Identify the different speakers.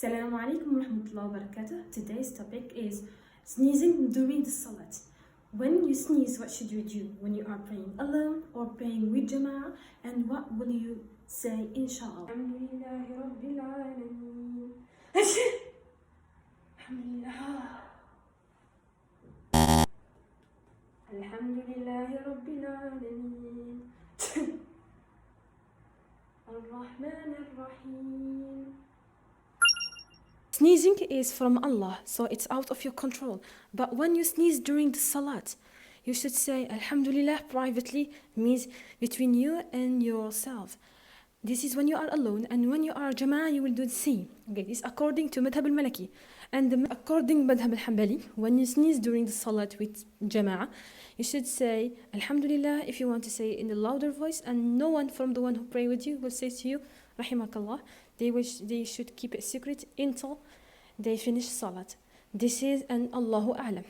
Speaker 1: Assalamu alaikum wa rahmatullahi wa barakatuh. Today's topic is sneezing during the salat. When you sneeze, what should you do when you are praying alone or praying with jama'ah? And what will you say, inshallah? Alhamdulillahi Rabbil Alameen. Alhamdulillahi Rabbil Alameen. Ar-Rahman Ar-Rahim. Sneezing is from Allah, so it's out of your control. But when you sneeze during the salat, you should say Alhamdulillah privately, means between you and yourself. This is when you are alone, and when you are jama'ah, you will do the same. Okay, this is according to Madhab al-Malaki. And according to Madhab al-Hanbali, when you sneeze during the salat with jama'ah, you should say Alhamdulillah if you want to say it in a louder voice, and no one from the one who pray with you will say to you, Rahimakallah. They should keep it secret until they finish salat. This is an Allahu A'lam.